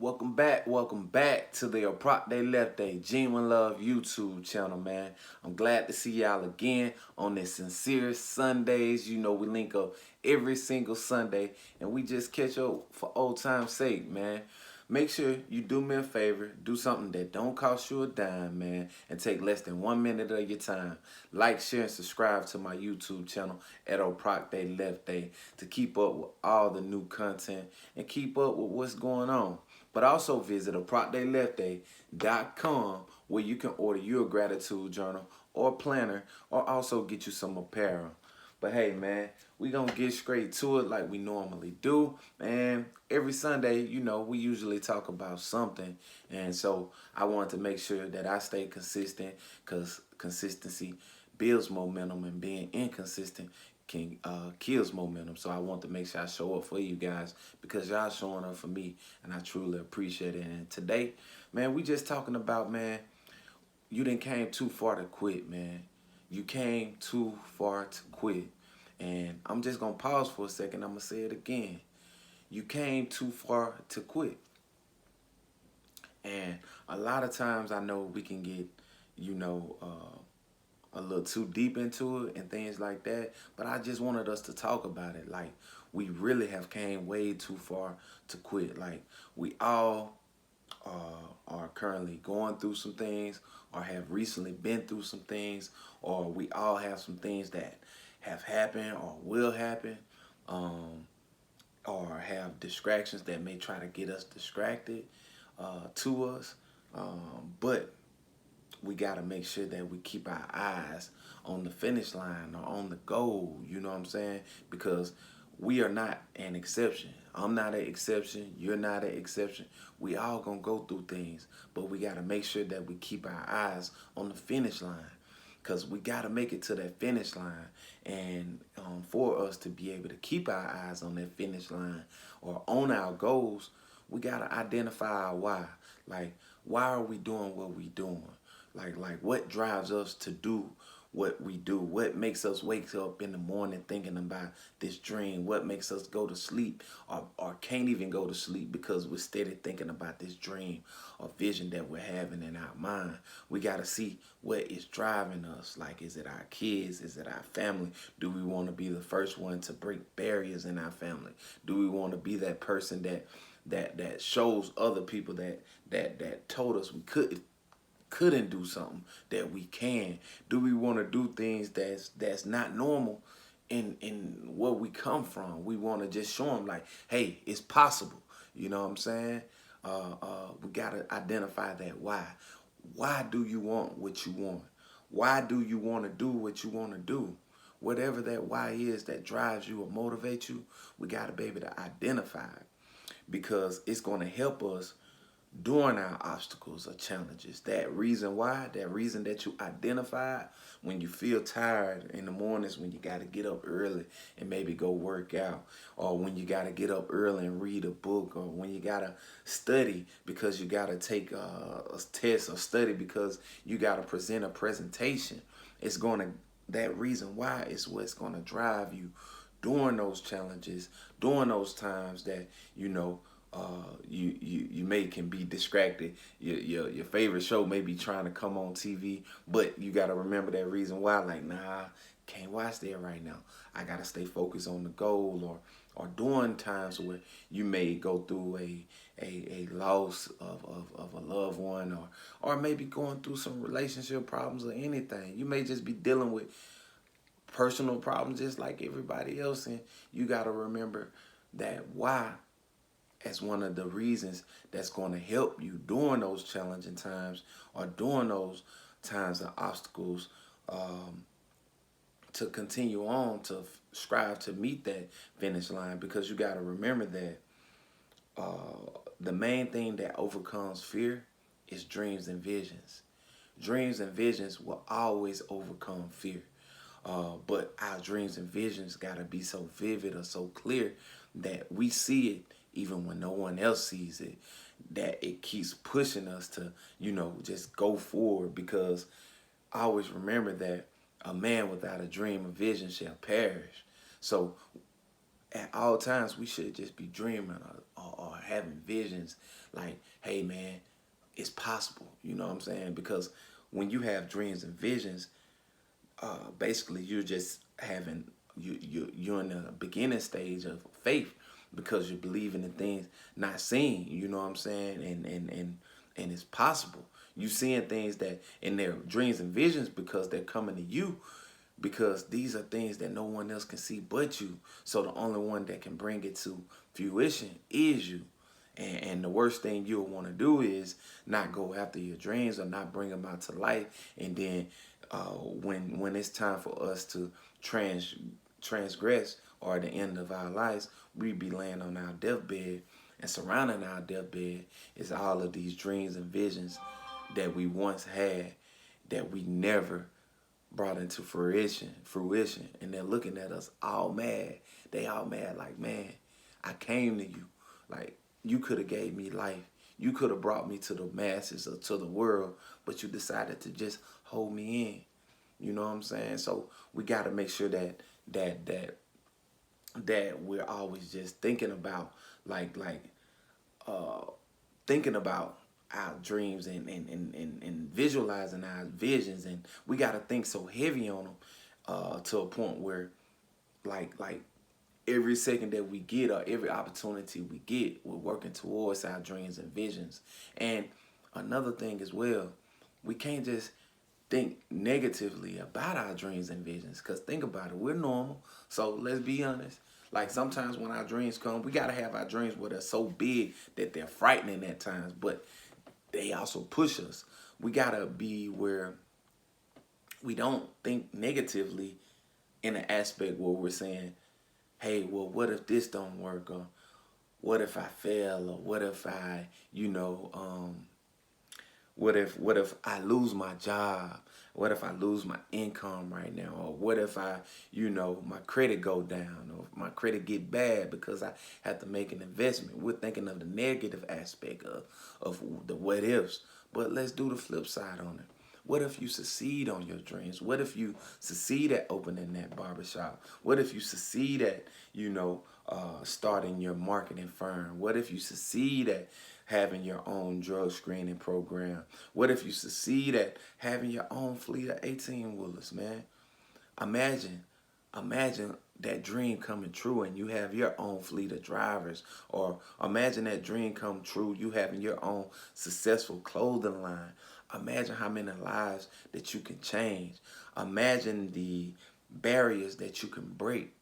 Welcome back to the Prop Day Left Day Genuine Love YouTube channel, man. I'm glad to see y'all again on this Sincere Sundays. You know we link up every single Sunday and we just catch up for old time's sake, man. Make sure you do me a favor, do something that don't cost you a dime, man, and take less than 1 minute of your time. Like, share, and subscribe to my YouTube channel at Prop Day Left Day to keep up with all the new content and keep up with what's going on. But also visit apropdayleftday.com where you can order your gratitude journal or planner or also get you some apparel. But hey, man, we gonna get straight to it like we normally do. And every Sunday, you know, we usually talk about something. And so I wanted to make sure that I stay consistent because consistency builds momentum and being inconsistent can kills momentum. So I want to make sure I show up for you guys because y'all showing up for me and I truly appreciate it. And today, man, we just talking about, man, you didn't came too far to quit, man. You came too far to quit. And I'm just gonna pause for a second. I'm gonna say it again. You came too far to quit. And a lot of times I know we can get, you know, a little too deep into it and things like that, but I just wanted us to talk about it. Like, we really have came way too far to quit. Like, we all are currently going through some things or have recently been through some things, or we all have some things that have happened or will happen, or have distractions that may try to get us distracted to us. But we got to make sure that we keep our eyes on the finish line or on the goal, you know what I'm saying? Because we are not an exception. I'm not an exception. You're not an exception. We all gonna go through things, but we got to make sure that we keep our eyes on the finish line because we got to make it to that finish line. And for us to be able to keep our eyes on that finish line or on our goals, we got to identify our why. Like, why are we doing what we doing? Like what drives us to do what we do? What makes us wake up in the morning thinking about this dream? What makes us go to sleep or can't even go to sleep because we're steady thinking about this dream or vision that we're having in our mind? We got to see what is driving us. Like, is it our kids? Is it our family? Do we want to be the first one to break barriers in our family? Do we want to be that person that shows other people that told us we couldn't do something that we can? Do we want to do things that's not normal in where we come from? We want to just show them like, hey, it's possible. You know what I'm saying? We got to identify that why. Why do you want what you want? Why do you want to do what you want to do? Whatever that why is that drives you or motivates you, we got to be able to identify it because it's going to help us during our obstacles or challenges. That reason why, that reason that you identified, when you feel tired in the mornings, when you got to get up early and maybe go work out, or when you got to get up early and read a book, or when you got to study because you got to take a test or study because you got to present a presentation. It's going to, that reason why is what's going to drive you during those challenges, during those times that, you know, you may can be distracted. Your favorite show may be trying to come on TV, but you got to remember that reason why. Like, nah, can't watch that right now. I got to stay focused on the goal. Or during times where you may go through a loss of a loved one, or maybe going through some relationship problems or anything. You may just be dealing with personal problems just like everybody else, and you got to remember that why as one of the reasons that's going to help you during those challenging times or during those times of obstacles, to continue on to strive to meet that finish line. Because you got to remember that the main thing that overcomes fear is dreams and visions. Dreams and visions will always overcome fear. But our dreams and visions got to be so vivid or so clear that we see it even when no one else sees it, that it keeps pushing us to, you know, just go forward. Because I always remember that a man without a dream or vision shall perish. So at all times we should just be dreaming or having visions like, hey man, it's possible. You know what I'm saying? Because when you have dreams and visions, basically you're just having you're in the beginning stage of faith because you're believing in things not seen. You know what I'm saying? And it's possible. You seeing things that in their dreams and visions because they're coming to you, because these are things that no one else can see but you. So the only one that can bring it to fruition is you. And the worst thing you'll want to do is not go after your dreams or not bring them out to life. And then when it's time for us to transgress or at the end of our lives, we be laying on our deathbed, and surrounding our deathbed is all of these dreams and visions that we once had that we never brought into fruition, and they're looking at us all mad. They all mad like, man, I came to you. Like, you could have gave me life. You could have brought me to the masses or to the world, but you decided to just hold me in. You know what I'm saying? So we got to make sure that we're always just thinking about uh thinking about our dreams and visualizing our visions, and we got to think so heavy on them to a point where like every second that we get or every opportunity we get, we're working towards our dreams and visions. And another thing as well, we can't just think negatively about our dreams and visions, because think about it, we're normal. So let's be honest. Like, sometimes when our dreams come, we got to have our dreams where they're so big that they're frightening at times, but they also push us. We got to be where we don't think negatively in an aspect where we're saying, hey, well, what if this don't work? Or what if I fail? Or what if I, what if I lose my job? What if I lose my income right now? Or what if my credit go down, or my credit get bad because I have to make an investment? We're thinking of the negative aspect of the what ifs. But let's do the flip side on it. What if you succeed on your dreams? What if you succeed at opening that barbershop? What if you succeed at, starting your marketing firm? What if you succeed at having your own drug screening program? What if you succeed at having your own fleet of 18-wheelers, man? Imagine, imagine that dream coming true and you have your own fleet of drivers. Or imagine that dream come true, you having your own successful clothing line. Imagine how many lives that you can change. Imagine the barriers that you can break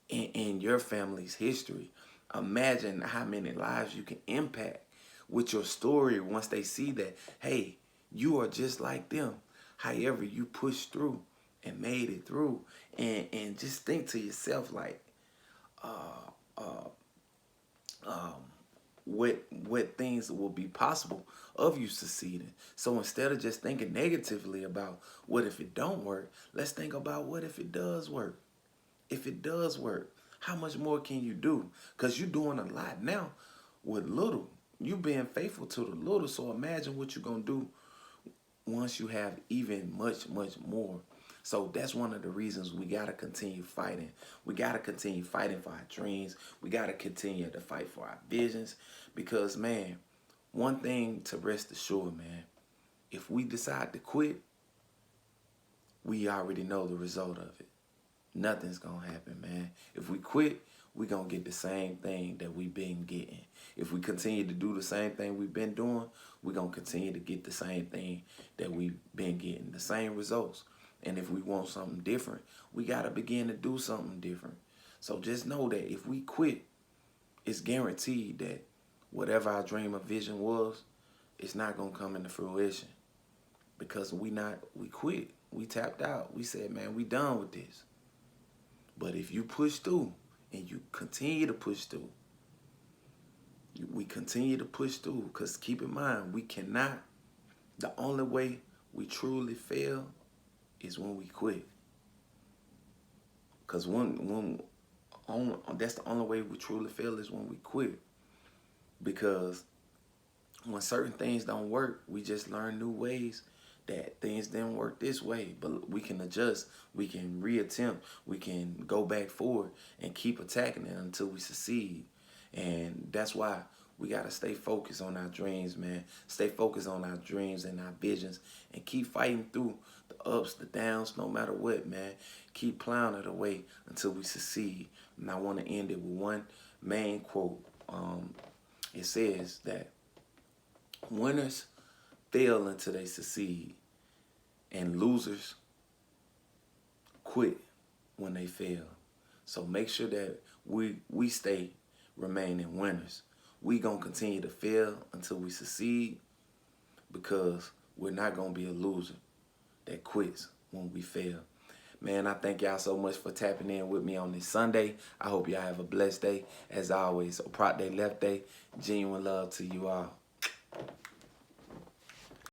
in your family's history. Imagine how many lives you can impact with your story once they see that, hey, you are just like them. However, you pushed through and made it through. And just think to yourself, like, uh, uh, um, what things will be possible of you succeeding. So instead of just thinking negatively about what if it don't work, let's think about what if it does work. If it does work, how much more can you do? Because you're doing a lot now with little. You being faithful to the little. So imagine what you're going to do once you have even much, much more. So that's one of the reasons we got to continue fighting. We got to continue fighting for our dreams. We got to continue to fight for our visions. Because, man, one thing to rest assured, man, if we decide to quit, we already know the result of it. Nothing's going to happen, man. If we quit, we're going to get the same thing that we've been getting. If we continue to do the same thing we've been doing, we're going to continue to get the same thing that we've been getting, the same results. And if we want something different, we got to begin to do something different. So just know that if we quit, it's guaranteed that whatever our dream or vision was, it's not going to come into fruition. Because we quit. We tapped out. We said, man, we done with this. But if you push through and you continue to push through, we continue to push through, because keep in mind, the only way we truly fail is when we quit. Because that's the only way we truly fail is when we quit. Because when certain things don't work, we just learn new ways that things didn't work this way, but we can adjust, we can reattempt, we can go back forward and keep attacking it until we succeed. And that's why we got to stay focused on our dreams, man. Stay focused on our dreams and our visions and keep fighting through the ups, the downs, no matter what, man. Keep plowing it away until we succeed. And I want to end it with one main quote. It says that winners fail until they succeed, and losers quit when they fail. So make sure that we stay remaining winners. We gonna continue to fail until we succeed, because we're not gonna be a loser that quits when we fail. Man, I thank y'all so much for tapping in with me on this Sunday. I hope y'all have a blessed day. As always, a Prop Day, Left Day. Genuine love to you all.